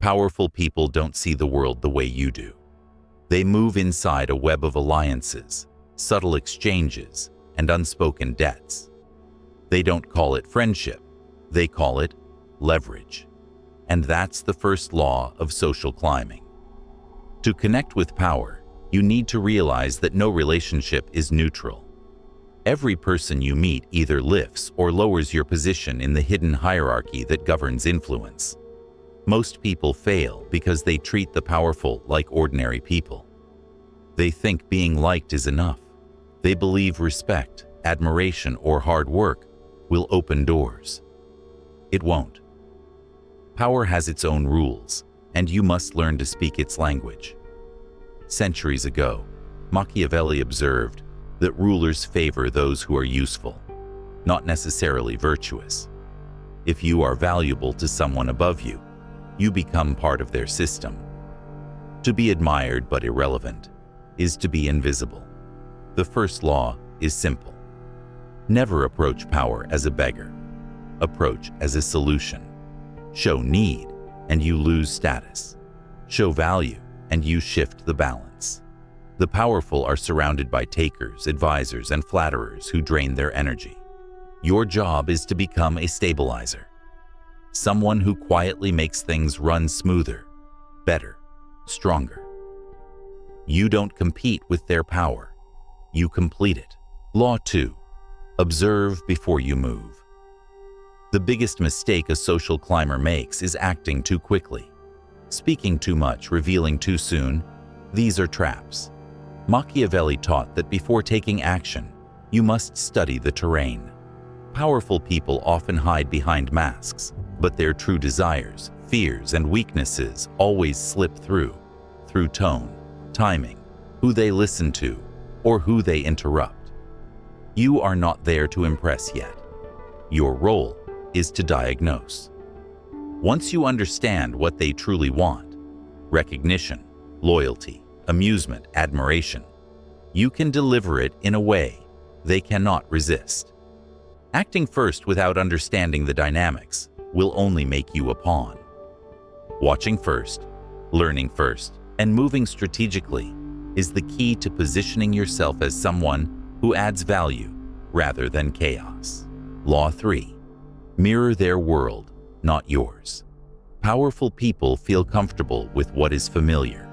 Powerful people don't see the world the way you do. They move inside a web of alliances, subtle exchanges, and unspoken debts. They don't call it friendship, they call it leverage. And that's the first law of social climbing. To connect with power, you need to realize that no relationship is neutral. Every person you meet either lifts or lowers your position in the hidden hierarchy that governs influence. Most people fail because they treat the powerful like ordinary people. They think being liked is enough. They believe respect, admiration, or hard work will open doors. It won't. Power has its own rules, and you must learn to speak its language. Centuries ago, Machiavelli observed that rulers favor those who are useful, not necessarily virtuous. If you are valuable to someone above you, you become part of their system. To be admired but irrelevant is to be invisible. The first law is simple. Never approach power as a beggar. Approach as a solution. Show need, and you lose status. Show value, and you shift the balance. The powerful are surrounded by takers, advisors, and flatterers who drain their energy. Your job is to become a stabilizer. Someone who quietly makes things run smoother, better, stronger. You don't compete with their power. You complete it. Law 2. Observe before you move. The biggest mistake a social climber makes is acting too quickly. Speaking too much, revealing too soon. These are traps. Machiavelli taught that before taking action, you must study the terrain. Powerful people often hide behind masks, but their true desires, fears, and weaknesses always slip through tone, timing, who they listen to, or who they interrupt. You are not there to impress yet. Your role is to diagnose. Once you understand what they truly want, recognition, loyalty, amusement, admiration, you can deliver it in a way they cannot resist. Acting first without understanding the dynamics will only make you a pawn. Watching first, learning first, and moving strategically is the key to positioning yourself as someone who adds value rather than chaos. Law 3. Mirror their world, not yours. Powerful people feel comfortable with what is familiar.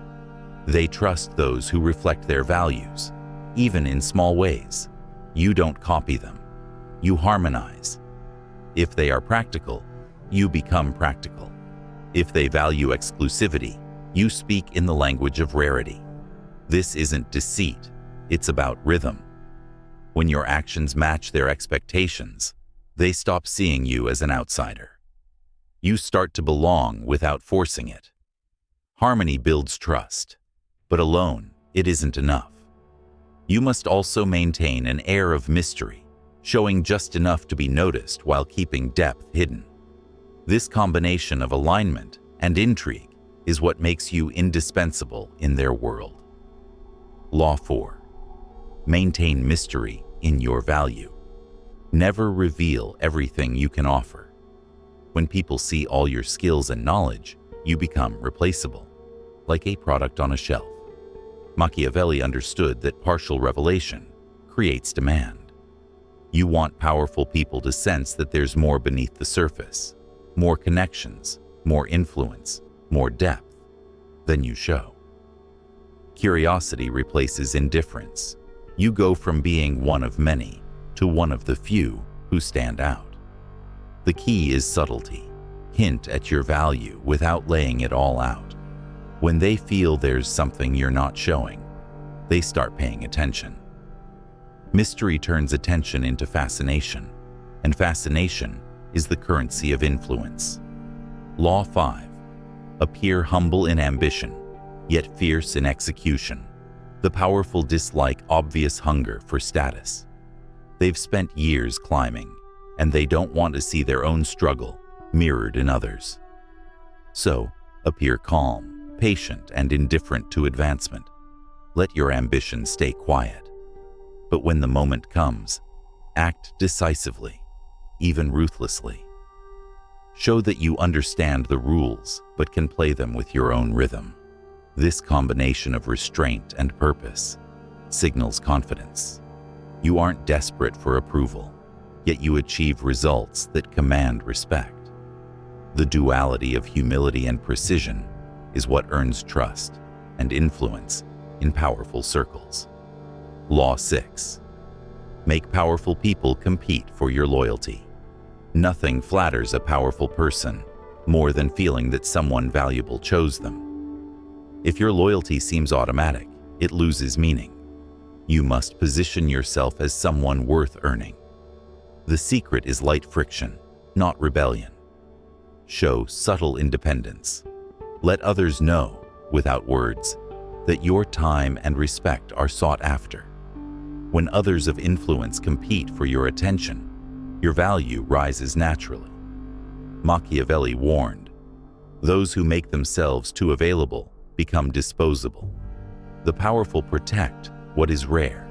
They trust those who reflect their values, even in small ways. You don't copy them. You harmonize. If they are practical, you become practical. If they value exclusivity, you speak in the language of rarity. This isn't deceit, it's about rhythm. When your actions match their expectations, they stop seeing you as an outsider. You start to belong without forcing it. Harmony builds trust, but alone, it isn't enough. You must also maintain an air of mystery, showing just enough to be noticed while keeping depth hidden. This combination of alignment and intrigue is what makes you indispensable in their world. Law 4. Maintain mystery in your value. Never reveal everything you can offer. When people see all your skills and knowledge, you become replaceable, like a product on a shelf. Machiavelli understood that partial revelation creates demand. You want powerful people to sense that there's more beneath the surface, more connections, more influence, more depth than you show. Curiosity replaces indifference. You go from being one of many to one of the few who stand out. The key is subtlety. Hint at your value without laying it all out. When they feel there's something you're not showing, they start paying attention. Mystery turns attention into fascination, and fascination is the currency of influence. Law 5. Appear humble in ambition, yet fierce in execution. The powerful dislike obvious hunger for status. They've spent years climbing, and they don't want to see their own struggle mirrored in others. So, appear calm, patient, and indifferent to advancement. Let your ambition stay quiet. But when the moment comes, act decisively, even ruthlessly. Show that you understand the rules but can play them with your own rhythm. This combination of restraint and purpose signals confidence. You aren't desperate for approval, yet you achieve results that command respect. The duality of humility and precision is what earns trust and influence in powerful circles. Law 6. Make powerful people compete for your loyalty. Nothing flatters a powerful person more than feeling that someone valuable chose them. If your loyalty seems automatic, it loses meaning. You must position yourself as someone worth earning. The secret is light friction, not rebellion. Show subtle independence. Let others know, without words, that your time and respect are sought after. When others of influence compete for your attention, your value rises naturally. Machiavelli warned, "Those who make themselves too available become disposable." The powerful protect what is rare,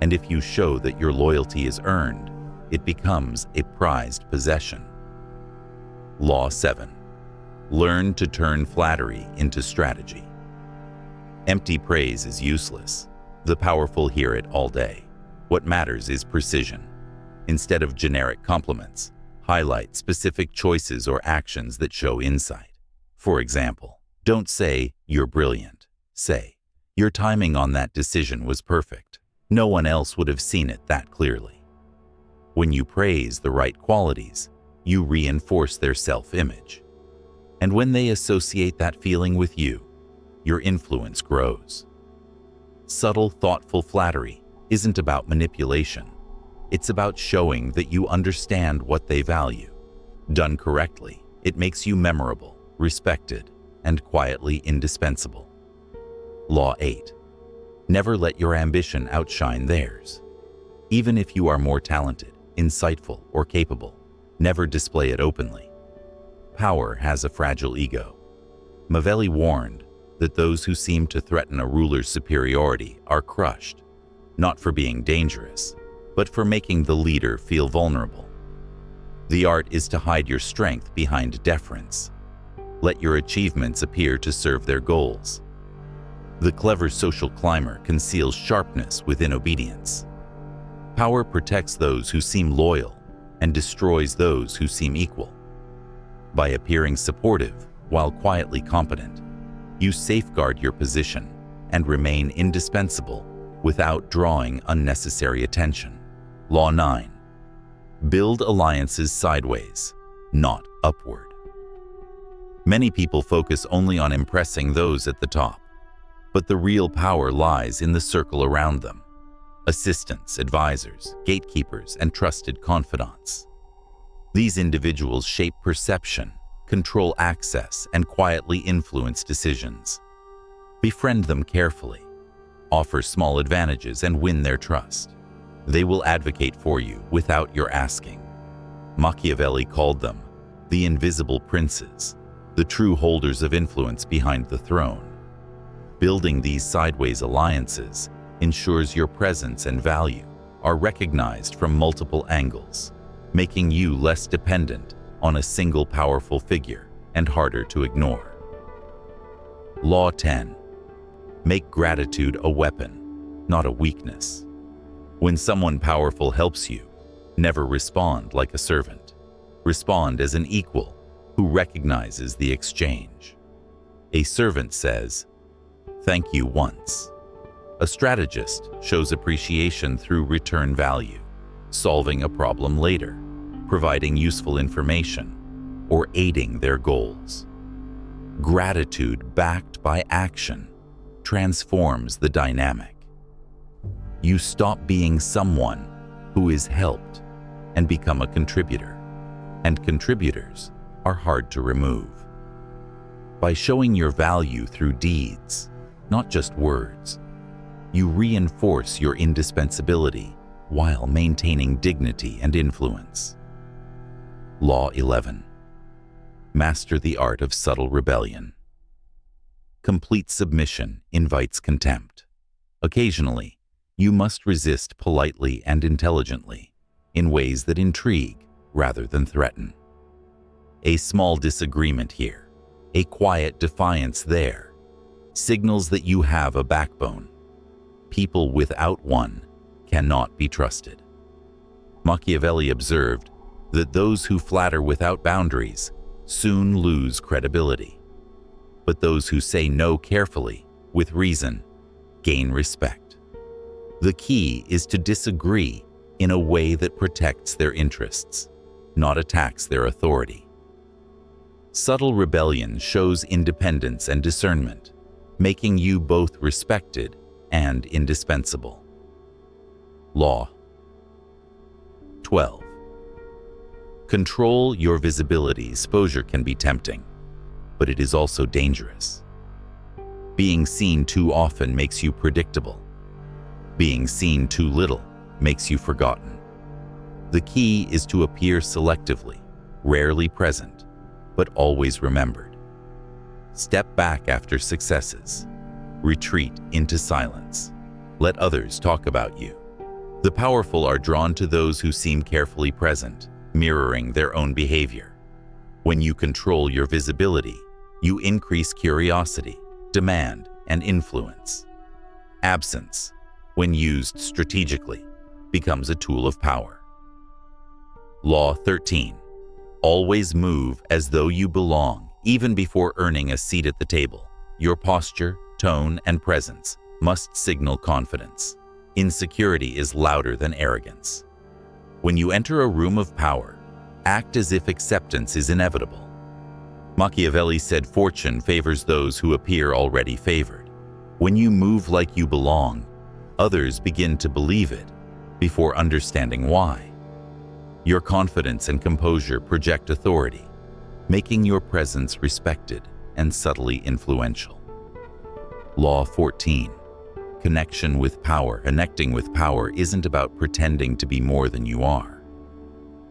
and if you show that your loyalty is earned, it becomes a prized possession. Law 7. Learn to turn flattery into strategy. Empty praise is useless. The powerful hear it all day. What matters is precision. Instead of generic compliments, highlight specific choices or actions that show insight. For example, don't say, "You're brilliant." Say, "Your timing on that decision was perfect. No one else would have seen it that clearly." When you praise the right qualities, you reinforce their self-image. And when they associate that feeling with you, your influence grows. Subtle, thoughtful flattery isn't about manipulation. It's about showing that you understand what they value. Done correctly, it makes you memorable, respected, and quietly indispensable. Law 8. Never let your ambition outshine theirs. Even if you are more talented, insightful, or capable, never display it openly. Power has a fragile ego. Machiavelli warned that those who seem to threaten a ruler's superiority are crushed, not for being dangerous, but for making the leader feel vulnerable. The art is to hide your strength behind deference. Let your achievements appear to serve their goals. The clever social climber conceals sharpness within obedience. Power protects those who seem loyal and destroys those who seem equal. By appearing supportive while quietly competent, you safeguard your position and remain indispensable without drawing unnecessary attention. Law 9. Build alliances sideways, not upward. Many people focus only on impressing those at the top, but the real power lies in the circle around them. Assistants, advisors, gatekeepers, and trusted confidants. These individuals shape perception, control access, and quietly influence decisions. Befriend them carefully. Offer small advantages and win their trust. They will advocate for you without your asking. Machiavelli called them the invisible princes, the true holders of influence behind the throne. Building these sideways alliances ensures your presence and value are recognized from multiple angles, making you less dependent on a single powerful figure and harder to ignore. Law 10. Make gratitude a weapon, not a weakness. When someone powerful helps you, never respond like a servant. Respond as an equal who recognizes the exchange. A servant says, "Thank you" once. A strategist shows appreciation through return value, solving a problem later, providing useful information, or aiding their goals. Gratitude backed by action transforms the dynamic. You stop being someone who is helped and become a contributor, and contributors are hard to remove. By showing your value through deeds, not just words, you reinforce your indispensability while maintaining dignity and influence. Law 11. Master the art of subtle rebellion. Complete submission invites contempt. Occasionally, you must resist politely and intelligently, in ways that intrigue rather than threaten. A small disagreement here, a quiet defiance there, signals that you have a backbone. People without one cannot be trusted. Machiavelli observed that those who flatter without boundaries soon lose credibility, but those who say no carefully, with reason, gain respect. The key is to disagree in a way that protects their interests, not attacks their authority. Subtle rebellion shows independence and discernment, making you both respected and indispensable. Law 12. Control your visibility. Exposure can be tempting, but it is also dangerous. Being seen too often makes you predictable. Being seen too little makes you forgotten. The key is to appear selectively, rarely present, but always remembered. Step back after successes. Retreat into silence. Let others talk about you. The powerful are drawn to those who seem carefully present, mirroring their own behavior. When you control your visibility, you increase curiosity, demand, and influence. Absence, when used strategically, becomes a tool of power. Law 13. Always move as though you belong, even before earning a seat at the table. Your posture, tone, and presence must signal confidence. Insecurity is louder than arrogance. When you enter a room of power, act as if acceptance is inevitable. Machiavelli said fortune favors those who appear already favored. When you move like you belong, others begin to believe it before understanding why. Your confidence and composure project authority, making your presence respected and subtly influential. Law 14. Connection with power. Connecting with power isn't about pretending to be more than you are.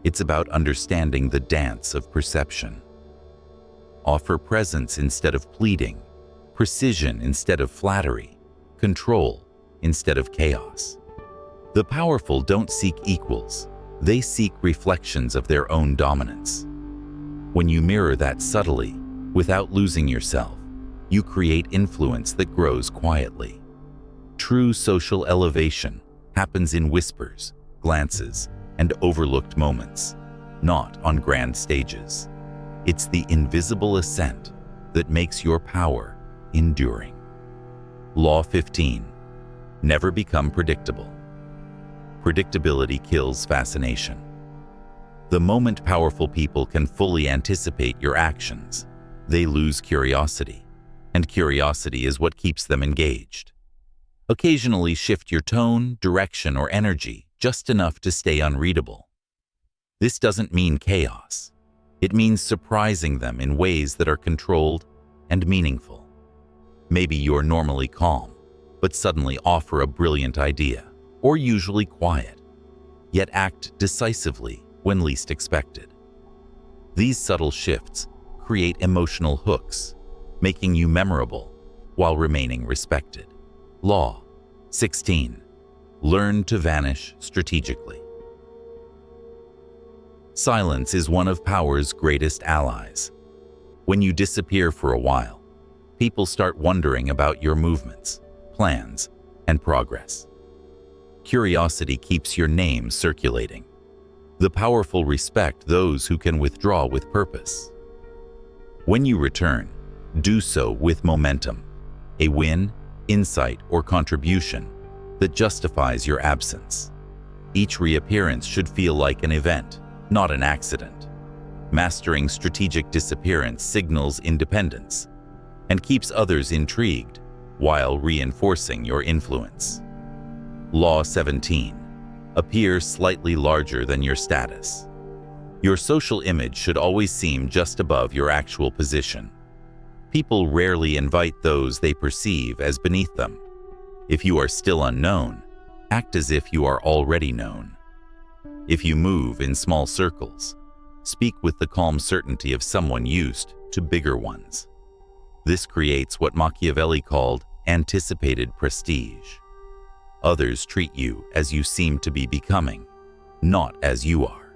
It's about understanding the dance of perception. Offer presence instead of pleading, precision instead of flattery, control instead of chaos. The powerful don't seek equals, they seek reflections of their own dominance. When you mirror that subtly, without losing yourself, you create influence that grows quietly. True social elevation happens in whispers, glances, and overlooked moments, not on grand stages. It's the invisible ascent that makes your power enduring. Law 15. Never become predictable. Predictability kills fascination. The moment powerful people can fully anticipate your actions, they lose curiosity, and curiosity is what keeps them engaged. Occasionally shift your tone, direction, or energy just enough to stay unreadable. This doesn't mean chaos. It means surprising them in ways that are controlled and meaningful. Maybe you're normally calm, but suddenly offer a brilliant idea, or usually quiet, yet act decisively when least expected. These subtle shifts create emotional hooks, making you memorable while remaining respected. Law 16. Learn to vanish strategically. Silence is one of power's greatest allies. When you disappear for a while, people start wondering about your movements, plans, and progress. Curiosity keeps your name circulating. The powerful respect those who can withdraw with purpose. When you return, do so with momentum, a win, insight, or contribution that justifies your absence. Each reappearance should feel like an event, not an accident. Mastering strategic disappearance signals independence and keeps others intrigued while reinforcing your influence. Law 17. Appear slightly larger than your status. Your social image should always seem just above your actual position. People rarely invite those they perceive as beneath them. If you are still unknown, act as if you are already known. If you move in small circles, speak with the calm certainty of someone used to bigger ones. This creates what Machiavelli called anticipated prestige. Others treat you as you seem to be becoming, not as you are.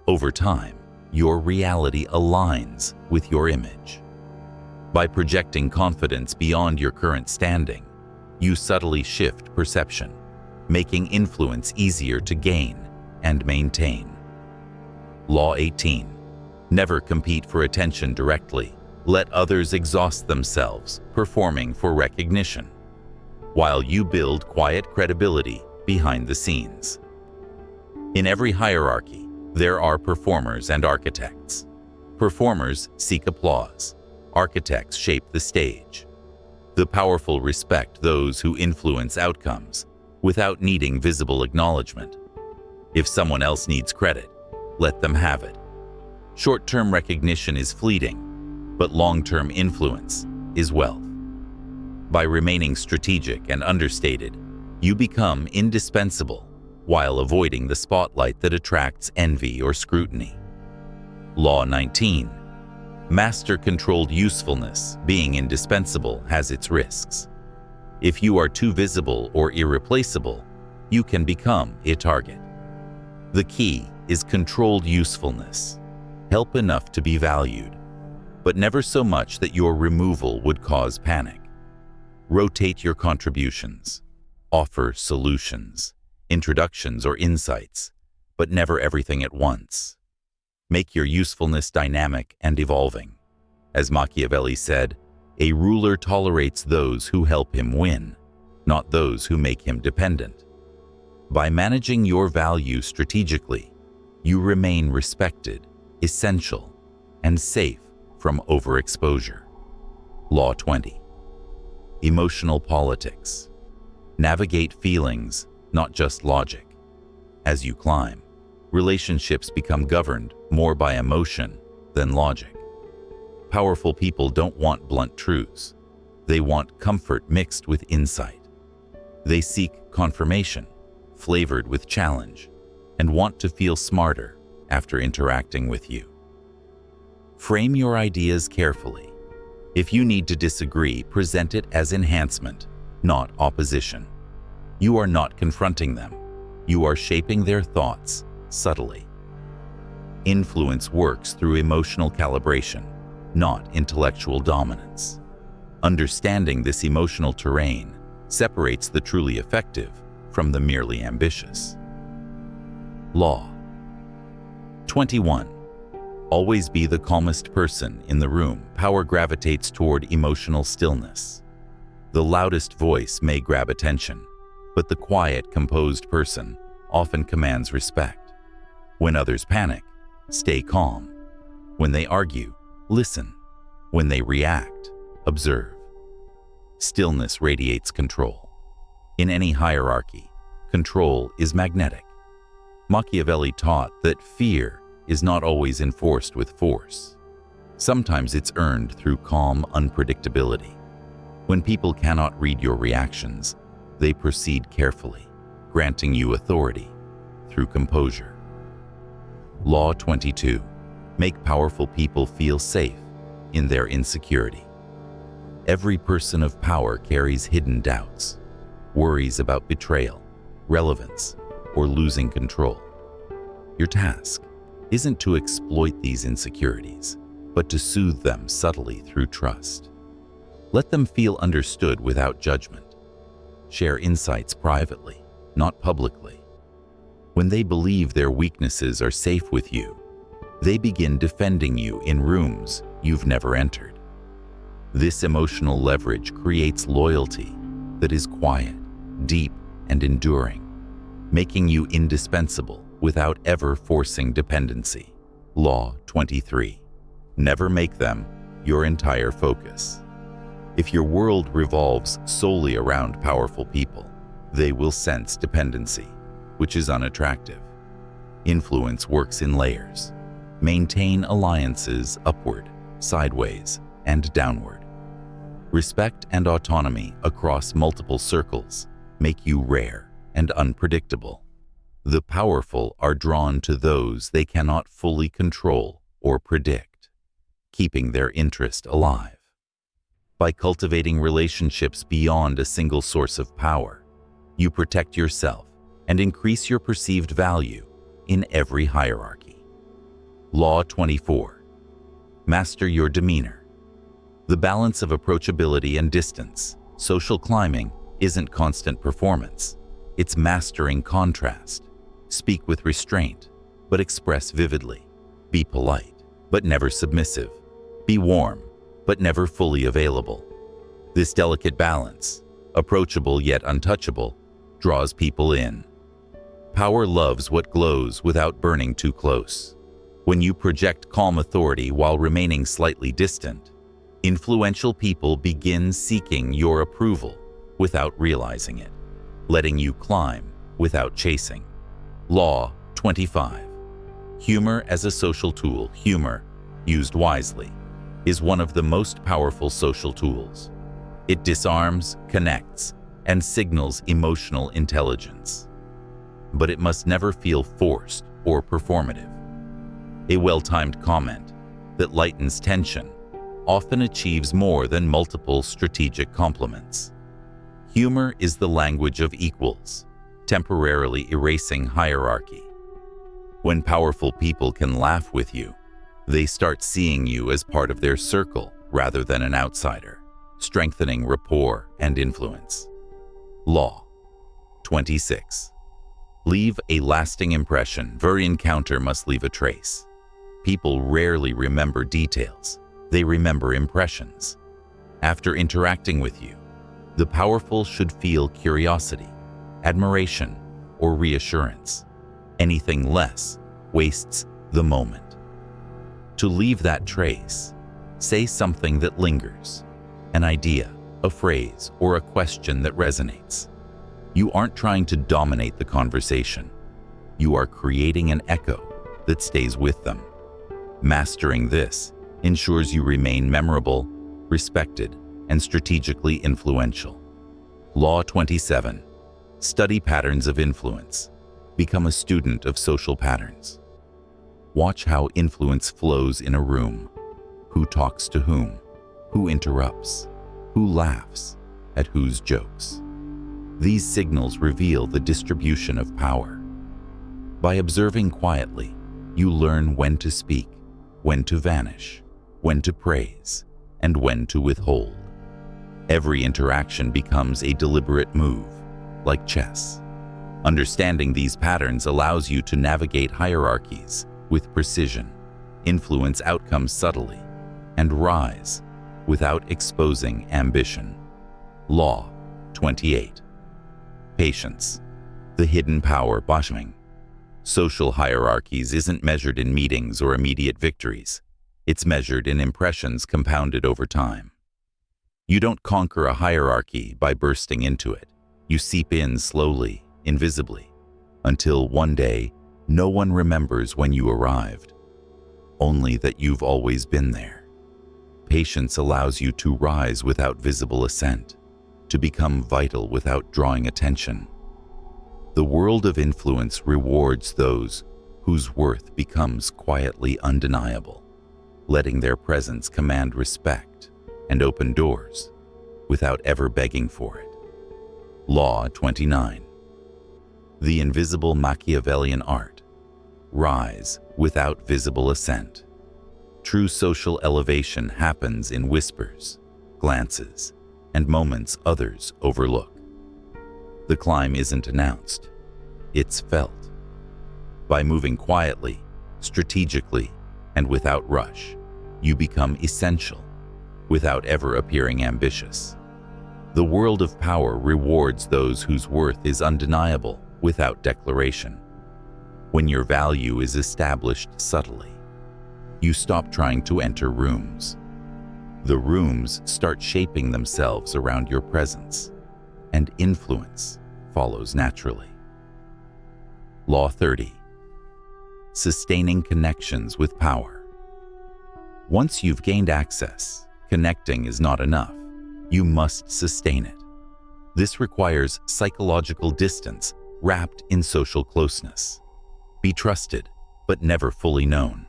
Over time, your reality aligns with your image. By projecting confidence beyond your current standing, you subtly shift perception, making influence easier to gain and maintain. Law 18. Never compete for attention directly. Let others exhaust themselves performing for recognition, while you build quiet credibility behind the scenes. In every hierarchy, there are performers and architects. Performers seek applause. Architects shape the stage. The powerful respect those who influence outcomes without needing visible acknowledgement. If someone else needs credit, let them have it. Short-term recognition is fleeting, but long-term influence is wealth. By remaining strategic and understated, you become indispensable while avoiding the spotlight that attracts envy or scrutiny. Law 19. Master-controlled usefulness, being indispensable, has its risks. If you are too visible or irreplaceable, you can become a target. The key is controlled usefulness. Help enough to be valued, but never so much that your removal would cause panic. Rotate your contributions. Offer solutions, introductions, or insights, but never everything at once. Make your usefulness dynamic and evolving. As Machiavelli said, a ruler tolerates those who help him win, not those who make him dependent. By managing your value strategically, you remain respected, essential, and safe from overexposure. Law 20. Emotional politics. Navigate feelings, not just logic. As you climb, relationships become governed more by emotion than logic. Powerful people don't want blunt truths. They want comfort mixed with insight. They seek confirmation, flavored with challenge, and want to feel smarter after interacting with you. Frame your ideas carefully. If you need to disagree, present it as enhancement, not opposition. You are not confronting them. You are shaping their thoughts subtly. Influence works through emotional calibration, not intellectual dominance. Understanding this emotional terrain separates the truly effective from the merely ambitious. Law 21. Always be the calmest person in the room. Power gravitates toward emotional stillness. The loudest voice may grab attention, but the quiet, composed person often commands respect. When others panic, stay calm. When they argue, listen. When they react, observe. Stillness radiates control. In any hierarchy, control is magnetic. Machiavelli taught that fear is not always enforced with force. Sometimes it's earned through calm unpredictability. When people cannot read your reactions, they proceed carefully, granting you authority through composure. Law 22. Make powerful people feel safe in their insecurity. Every person of power carries hidden doubts, worries about betrayal, relevance, or losing control. Your task isn't to exploit these insecurities, but to soothe them subtly through trust. Let them feel understood without judgment. Share insights privately, not publicly. When they believe their weaknesses are safe with you, they begin defending you in rooms you've never entered. This emotional leverage creates loyalty that is quiet, deep, and enduring, making you indispensable without ever forcing dependency. Law 23. Never make them your entire focus. If your world revolves solely around powerful people, they will sense dependency, which is unattractive. Influence works in layers. Maintain alliances upward, sideways, and downward. Respect and autonomy across multiple circles make you rare and unpredictable. The powerful are drawn to those they cannot fully control or predict, keeping their interest alive. By cultivating relationships beyond a single source of power, you protect yourself and increase your perceived value in every hierarchy. Law 24. Master your demeanor. The balance of approachability and distance. Social climbing isn't constant performance. It's mastering contrast. Speak with restraint, but express vividly. Be polite, but never submissive. Be warm, but never fully available. This delicate balance, approachable yet untouchable, draws people in. Power loves what glows without burning too close. When you project calm authority while remaining slightly distant, influential people begin seeking your approval without realizing it, letting you climb without chasing. Law 25. Humor as a social tool. Humor, used wisely, is one of the most powerful social tools. It disarms, connects, and signals emotional intelligence. But it must never feel forced or performative. A well-timed comment that lightens tension often achieves more than multiple strategic compliments. Humor is the language of equals, temporarily erasing hierarchy. When powerful people can laugh with you, they start seeing you as part of their circle rather than an outsider, strengthening rapport and influence. Law 26. Leave a lasting impression. Every encounter must leave a trace. People rarely remember details. They remember impressions. After interacting with you, the powerful should feel curiosity, admiration, or reassurance. Anything less wastes the moment. To leave that trace, say something that lingers, an idea, a phrase, or a question that resonates. You aren't trying to dominate the conversation. You are creating an echo that stays with them. Mastering this ensures you remain memorable, respected, and strategically influential. Law 27. Study patterns of influence. Become a student of social patterns. Watch how influence flows in a room. Who talks to whom? Who interrupts? Who laughs at whose jokes? These signals reveal the distribution of power. By observing quietly, you learn when to speak, when to vanish, when to praise, and when to withhold. Every interaction becomes a deliberate move, like chess. Understanding these patterns allows you to navigate hierarchies with precision, influence outcomes subtly, and rise without exposing ambition. Law 28. Patience, the hidden power. Boshing. Social hierarchies isn't measured in meetings or immediate victories. It's measured in impressions compounded over time. You don't conquer a hierarchy by bursting into it. You seep in slowly, invisibly, until one day, no one remembers when you arrived, only that you've always been there. Patience allows you to rise without visible ascent, to become vital without drawing attention. The world of influence rewards those whose worth becomes quietly undeniable, letting their presence command respect and open doors without ever begging for it. Law 29. The invisible Machiavellian art. Rise without visible ascent. True social elevation happens in whispers, glances, and moments others overlook. The climb isn't announced, it's felt. By moving quietly, strategically, and without rush, you become essential, without ever appearing ambitious. The world of power rewards those whose worth is undeniable without declaration. When your value is established subtly, you stop trying to enter rooms. The rooms start shaping themselves around your presence, and influence follows naturally. Law 30. Sustaining connections with power. Once you've gained access, connecting is not enough. You must sustain it. This requires psychological distance wrapped in social closeness. Be trusted, but never fully known.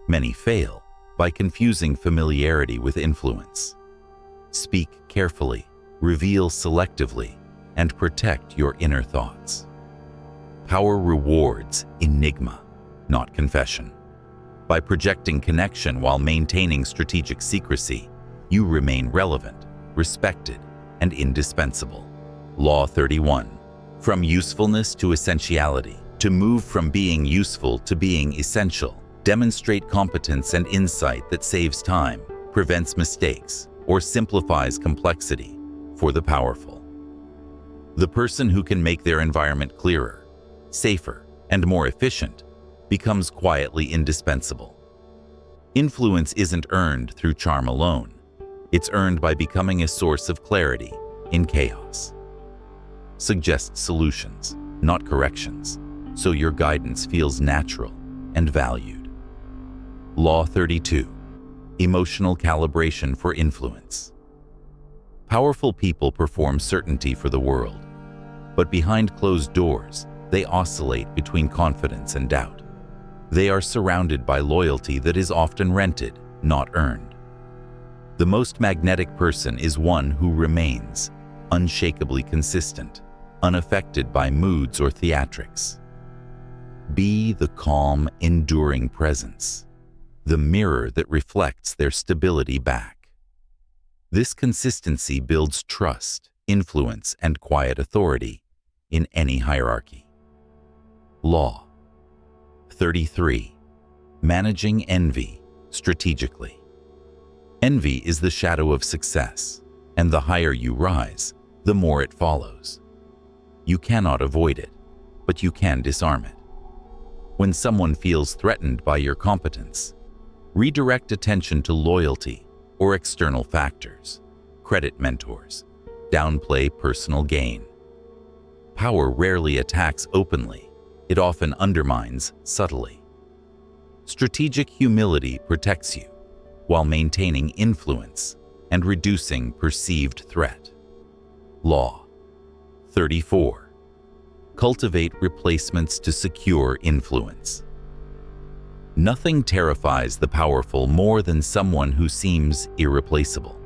Many fail by confusing familiarity with influence. Speak carefully, reveal selectively, and protect your inner thoughts. Power rewards enigma, not confession. By projecting connection while maintaining strategic secrecy, you remain relevant, respected, and indispensable. Law 31. From usefulness to essentiality. To move from being useful to being essential. Demonstrate competence and insight that saves time, prevents mistakes, or simplifies complexity for the powerful. The person who can make their environment clearer, safer, and more efficient becomes quietly indispensable. Influence isn't earned through charm alone. It's earned by becoming a source of clarity in chaos. Suggest solutions, not corrections, so your guidance feels natural and valued. Law 32. Emotional calibration for influence. Powerful people perform certainty for the world, but behind closed doors, they oscillate between confidence and doubt. They are surrounded by loyalty that is often rented, not earned. The most magnetic person is one who remains unshakably consistent, unaffected by moods or theatrics. Be the calm, enduring presence, the mirror that reflects their stability back. This consistency builds trust, influence, and quiet authority in any hierarchy. Law 33. Managing envy strategically. Envy is the shadow of success, and the higher you rise, the more it follows. You cannot avoid it, but you can disarm it. When someone feels threatened by your competence, redirect attention to loyalty or external factors. Credit mentors. Downplay personal gain. Power rarely attacks openly. It often undermines subtly. Strategic humility protects you while maintaining influence and reducing perceived threat. Law 34. Cultivate replacements to secure influence. Nothing terrifies the powerful more than someone who seems irreplaceable.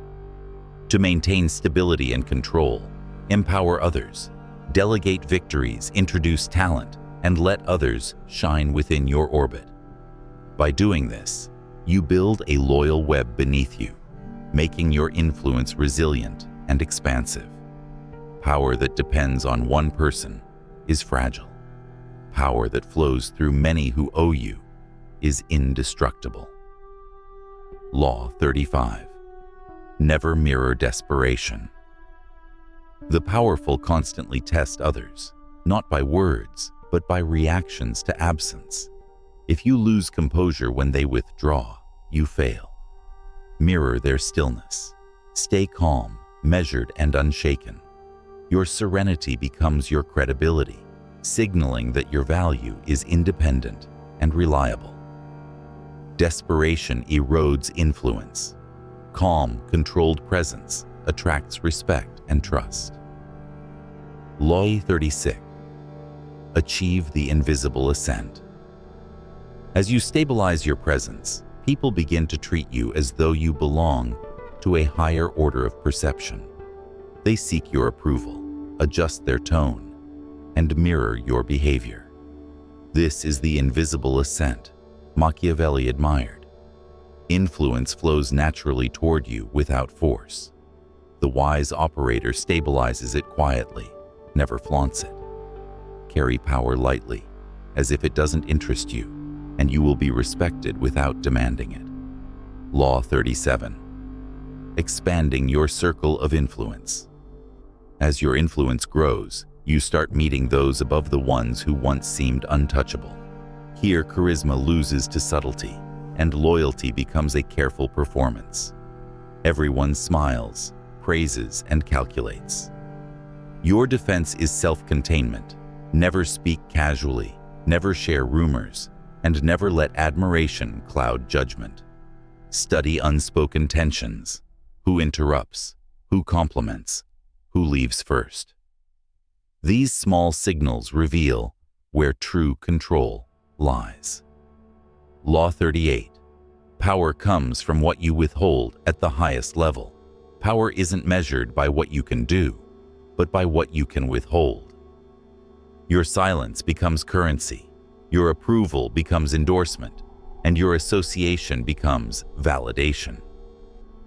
To maintain stability and control, empower others, delegate victories, introduce talent, and let others shine within your orbit. By doing this, you build a loyal web beneath you, making your influence resilient and expansive. Power that depends on one person is fragile. Power that flows through many who owe you is indestructible. Law 35. Never mirror desperation. The powerful constantly test others, not by words, but by reactions to absence. If you lose composure when they withdraw, you fail. Mirror their stillness. Stay calm, measured, and unshaken. Your serenity becomes your credibility, signaling that your value is independent and reliable. Desperation erodes influence. Calm, controlled presence attracts respect and trust. Law 36. Achieve the invisible ascent. As you stabilize your presence, people begin to treat you as though you belong to a higher order of perception. They seek your approval, adjust their tone, and mirror your behavior. This is the invisible ascent Machiavelli admired. Influence flows naturally toward you without force. The wise operator stabilizes it quietly, never flaunts it. Carry power lightly, as if it doesn't interest you, and you will be respected without demanding it. Law 37. Expanding your circle of influence. As your influence grows, you start meeting those above the ones who once seemed untouchable. Here, charisma loses to subtlety, and loyalty becomes a careful performance. Everyone smiles, praises, and calculates. Your defense is self-containment. Never speak casually, never share rumors, and never let admiration cloud judgment. Study unspoken tensions. Who interrupts? Who compliments? Who leaves first? These small signals reveal where true control lies. Law 38. Power comes from what you withhold at the highest level. Power isn't measured by what you can do, but by what you can withhold. Your silence becomes currency, your approval becomes endorsement, and your association becomes validation.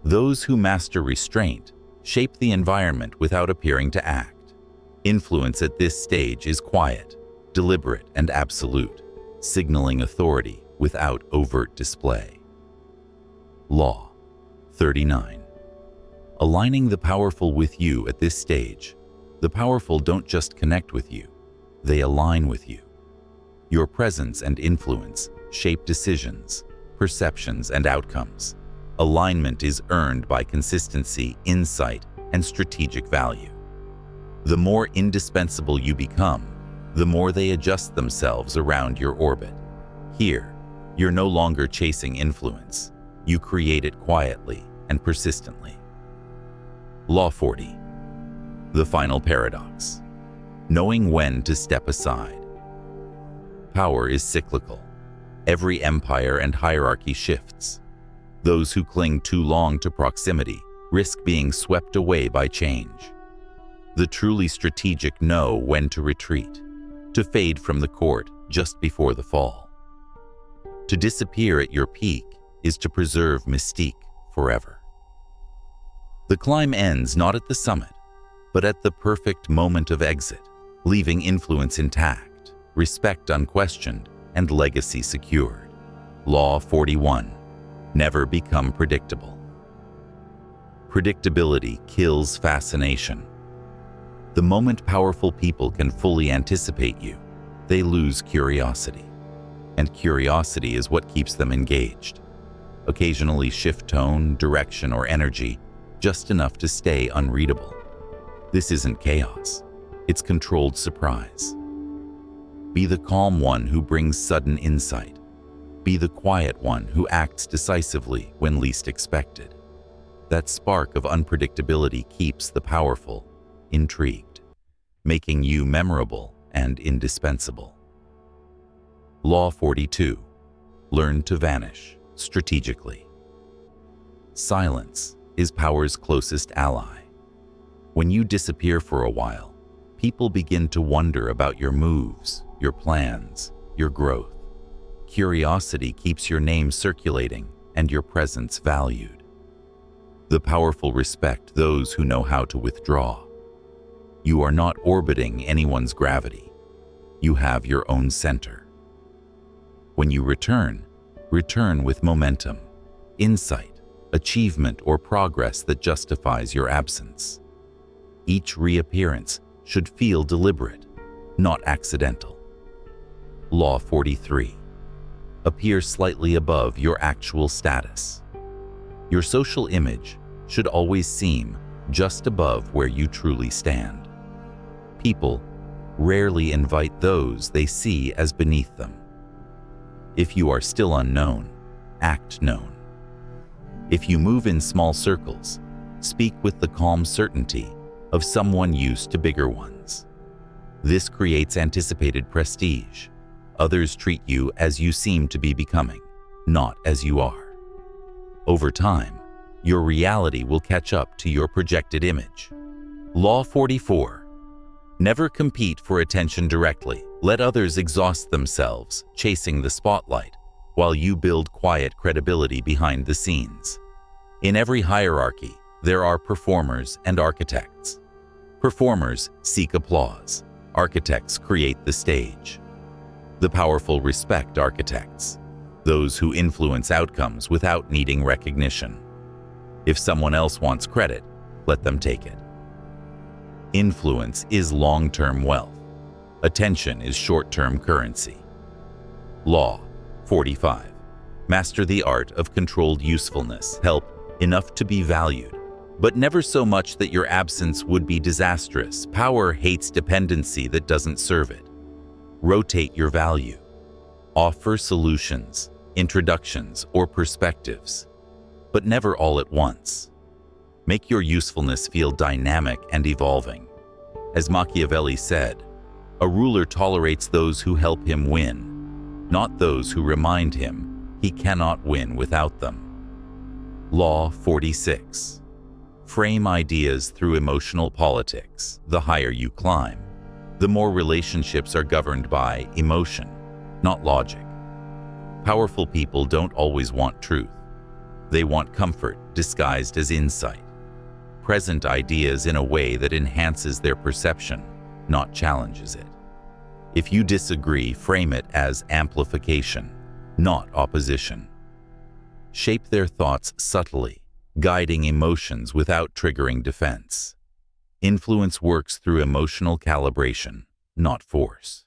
Those who master restraint shape the environment without appearing to act. Influence at this stage is quiet, deliberate, and absolute, signaling authority without overt display. Law 39. Aligning the powerful with you at this stage, the powerful don't just connect with you, they align with you. Your presence and influence shape decisions, perceptions, and outcomes. Alignment is earned by consistency, insight, and strategic value. The more indispensable you become, the more they adjust themselves around your orbit. Here, you're no longer chasing influence. You create it quietly and persistently. Law 40. The final paradox. Knowing when to step aside. Power is cyclical. Every empire and hierarchy shifts. Those who cling too long to proximity risk being swept away by change. The truly strategic know when to retreat, to fade from the court just before the fall. To disappear at your peak is to preserve mystique forever. The climb ends not at the summit, but at the perfect moment of exit, leaving influence intact, respect unquestioned, and legacy secured. Law 41. Never become predictable. Predictability kills fascination. The moment powerful people can fully anticipate you, they lose curiosity. And curiosity is what keeps them engaged. Occasionally shift tone, direction, or energy, just enough to stay unreadable. This isn't chaos, it's controlled surprise. Be the calm one who brings sudden insight. Be the quiet one who acts decisively when least expected. That spark of unpredictability keeps the powerful intrigued, making you memorable and indispensable. Law 42. Learn to vanish strategically. Silence is power's closest ally. When you disappear for a while, people begin to wonder about your moves, your plans, your growth. Curiosity keeps your name circulating and your presence valued. The powerful respect those who know how to withdraw. You are not orbiting anyone's gravity. You have your own center. When you return with momentum, insight, achievement, or progress that justifies your absence. Each reappearance should feel deliberate, not accidental. Law 43. Appear slightly above your actual status. Your social image should always seem just above where you truly stand. People rarely invite those they see as beneath them. If you are still unknown, act known. If you move in small circles, speak with the calm certainty of someone used to bigger ones. This creates anticipated prestige. Others treat you as you seem to be becoming, not as you are. Over time, your reality will catch up to your projected image. Law 44. Never compete for attention directly. Let others exhaust themselves chasing the spotlight while you build quiet credibility behind the scenes. In every hierarchy, there are performers and architects. Performers seek applause. Architects create the stage. The powerful respect architects, those who influence outcomes without needing recognition. If someone else wants credit, let them take it. Influence is long-term wealth. Attention is short-term currency. Law 45. Master the art of controlled usefulness. Help enough to be valued, but never so much that your absence would be disastrous. Power hates dependency that doesn't serve it. Rotate your value. Offer solutions, introductions, or perspectives, but never all at once. Make your usefulness feel dynamic and evolving. As Machiavelli said, a ruler tolerates those who help him win, not those who remind him he cannot win without them. Law 46. Frame ideas through emotional politics. The higher you climb, the more relationships are governed by emotion, not logic. Powerful people don't always want truth. They want comfort disguised as insight. Present ideas in a way that enhances their perception, not challenges it. If you disagree, frame it as amplification, not opposition. Shape their thoughts subtly, guiding emotions without triggering defense. Influence works through emotional calibration, not force.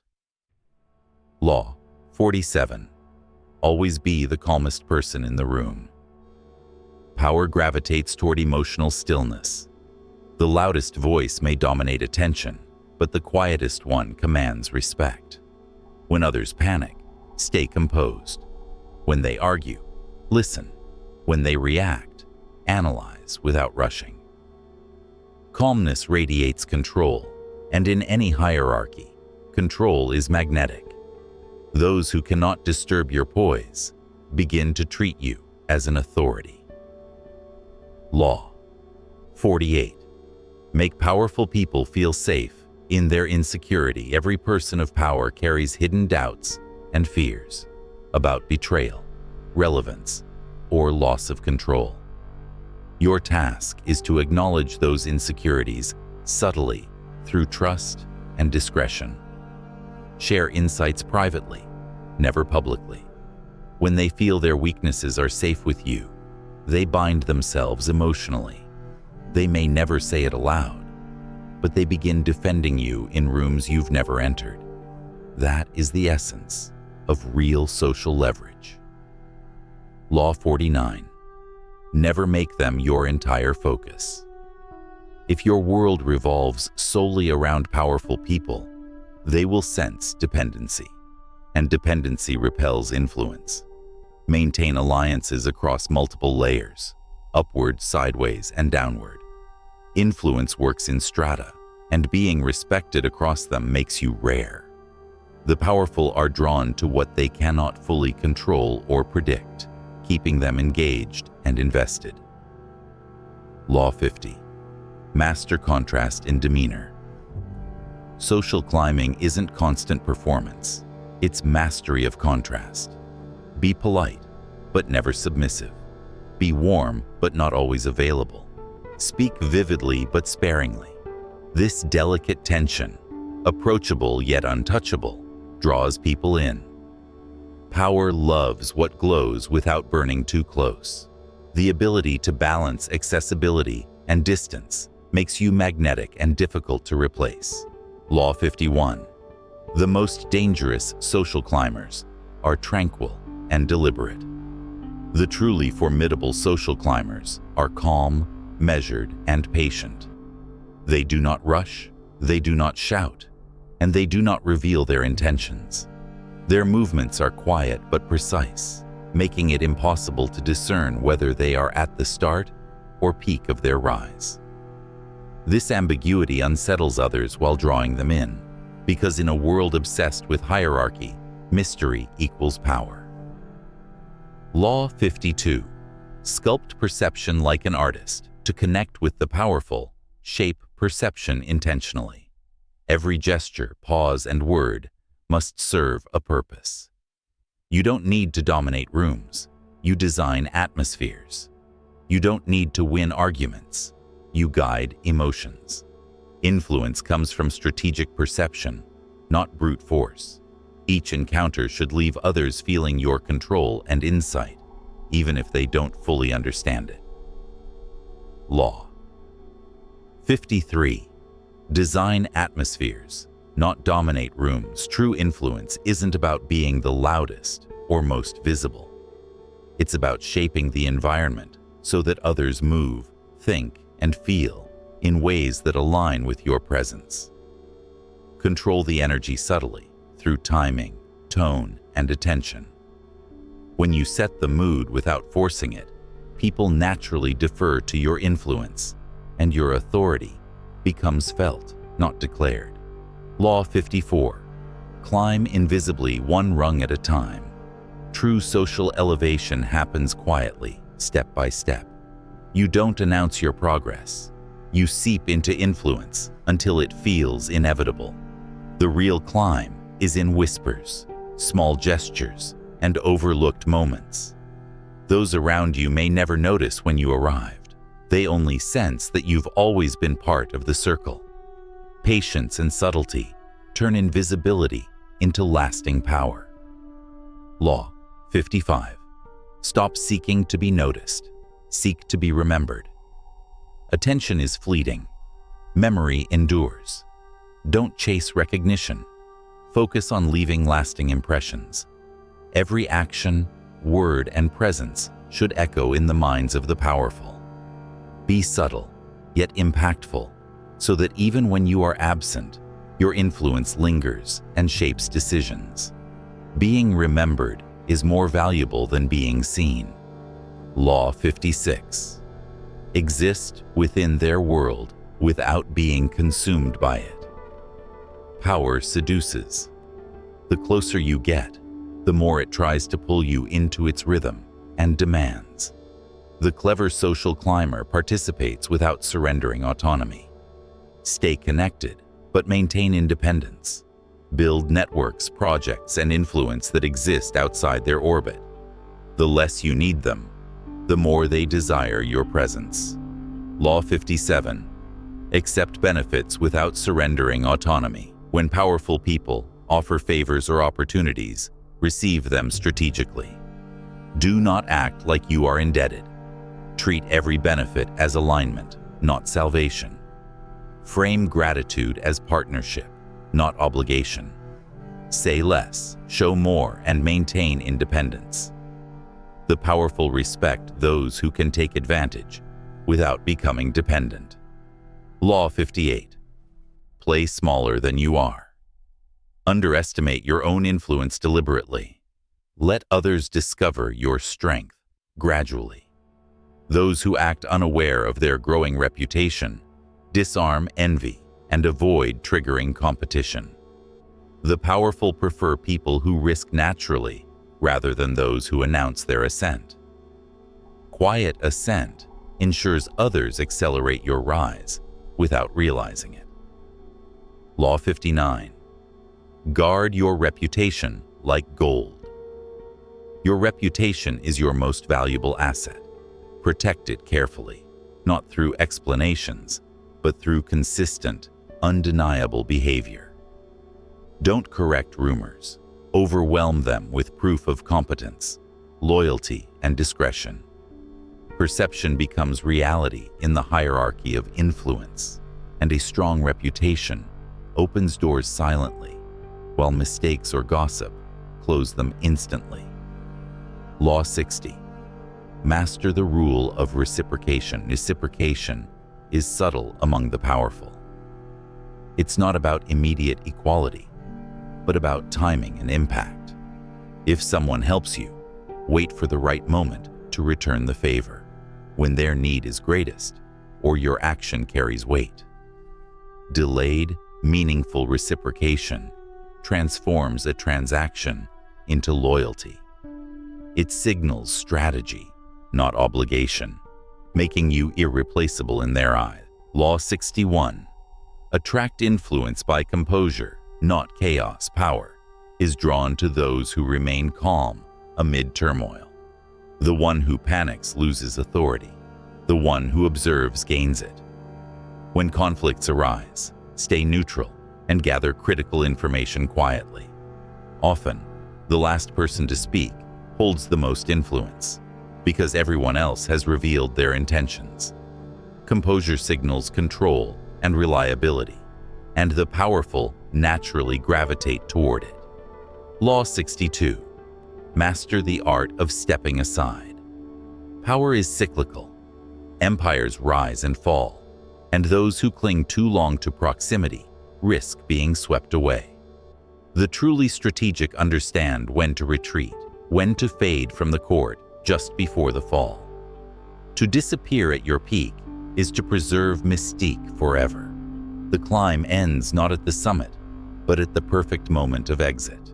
Law 47. Always be the calmest person in the room. Power gravitates toward emotional stillness. The loudest voice may dominate attention, but the quietest one commands respect. When others panic, stay composed. When they argue, listen. When they react, analyze without rushing. Calmness radiates control, and in any hierarchy, control is magnetic. Those who cannot disturb your poise begin to treat you as an authority. Law 48. Make powerful people feel safe in their insecurity. Every person of power carries hidden doubts and fears about betrayal, relevance, or loss of control. Your task is to acknowledge those insecurities subtly through trust and discretion. Share insights privately, never publicly. When they feel their weaknesses are safe with you, they bind themselves emotionally. They may never say it aloud, but they begin defending you in rooms you've never entered. That is the essence of real social leverage. Law 49. Never make them your entire focus. If your world revolves solely around powerful people, they will sense dependency, and dependency repels influence. Maintain alliances across multiple layers, upward, sideways, and downward. Influence works in strata, and being respected across them makes you rare. The powerful are drawn to what they cannot fully control or predict, keeping them engaged and invested. Law 50. Master contrast in demeanor. Social climbing isn't constant performance, it's mastery of contrast. Be polite, but never submissive. Be warm, but not always available. Speak vividly, but sparingly. This delicate tension, approachable yet untouchable, draws people in. Power loves what glows without burning too close. The ability to balance accessibility and distance makes you magnetic and difficult to replace. Law 51. The most dangerous social climbers are tranquil and deliberate. The truly formidable social climbers are calm, measured, and patient. They do not rush, they do not shout, and they do not reveal their intentions. Their movements are quiet but precise, making it impossible to discern whether they are at the start or peak of their rise. This ambiguity unsettles others while drawing them in, because in a world obsessed with hierarchy, mystery equals power. Law 52. Sculpt perception like an artist. To connect with the powerful, shape perception intentionally. Every gesture, pause, and word must serve a purpose. You don't need to dominate rooms. You design atmospheres. You don't need to win arguments. You guide emotions. Influence comes from strategic perception, not brute force. Each encounter should leave others feeling your control and insight, even if they don't fully understand it. Law 53. Design atmospheres, not dominate rooms. True influence isn't about being the loudest or most visible. It's about shaping the environment so that others move, think, and feel in ways that align with your presence. Control the energy subtly through timing, tone, and attention. When you set the mood without forcing it, people naturally defer to your influence, and your authority becomes felt, not declared. Law 54. Climb invisibly, one rung at a time. True social elevation happens quietly, step by step. You don't announce your progress. You seep into influence until it feels inevitable. The real climb is in whispers, small gestures, and overlooked moments. Those around you may never notice when you arrived. They only sense that you've always been part of the circle. Patience and subtlety turn invisibility into lasting power. Law 55. Stop seeking to be noticed. Seek to be remembered. Attention is fleeting. Memory endures. Don't chase recognition. Focus on leaving lasting impressions. Every action, word, and presence should echo in the minds of the powerful. Be subtle, yet impactful, so that even when you are absent, your influence lingers and shapes decisions. Being remembered is more valuable than being seen. Law 56. Exist within their world without being consumed by it. Power seduces. The closer you get, the more it tries to pull you into its rhythm and demands. The clever social climber participates without surrendering autonomy. Stay connected, but maintain independence. Build networks, projects, and influence that exist outside their orbit. The less you need them, the more they desire your presence. Law 57. Accept benefits without surrendering autonomy. When powerful people offer favors or opportunities, receive them strategically. Do not act like you are indebted. Treat every benefit as alignment, not salvation. Frame gratitude as partnership, not obligation. Say less, show more, and maintain independence. The powerful respect those who can take advantage without becoming dependent. Law 58. Play smaller than you are. Underestimate your own influence deliberately. Let others discover your strength gradually. Those who act unaware of their growing reputation disarm envy and avoid triggering competition. The powerful prefer people who risk naturally rather than those who announce their ascent. Quiet ascent ensures others accelerate your rise without realizing it. Law 59. Guard your reputation like gold. Your reputation is your most valuable asset. Protect it carefully, not through explanations, but through consistent, undeniable behavior. Don't correct rumors. Overwhelm them with proof of competence, loyalty, and discretion. Perception becomes reality in the hierarchy of influence, and a strong reputation opens doors silently, while mistakes or gossip close them instantly. Law 60. Master the rule of reciprocation. Reciprocation is subtle among the powerful. It's not about immediate equality, but about timing and impact. If someone helps you, wait for the right moment to return the favor, when their need is greatest or your action carries weight. Delayed, meaningful reciprocation transforms a transaction into loyalty. It signals strategy, not obligation, making you irreplaceable in their eyes. Law 61. Attract influence by composure, not chaos. Power is drawn to those who remain calm amid turmoil. The one who panics loses authority. The one who observes gains it. When conflicts arise, stay neutral and gather critical information quietly. Often, the last person to speak holds the most influence, because everyone else has revealed their intentions. Composure signals control and reliability, and the powerful naturally gravitate toward it. Law 62. Master the art of stepping aside. Power is cyclical. Empires rise and fall, and those who cling too long to proximity risk being swept away. The truly strategic understand when to retreat, when to fade from the court just before the fall. To disappear at your peak is to preserve mystique forever. The climb ends not at the summit, but at the perfect moment of exit.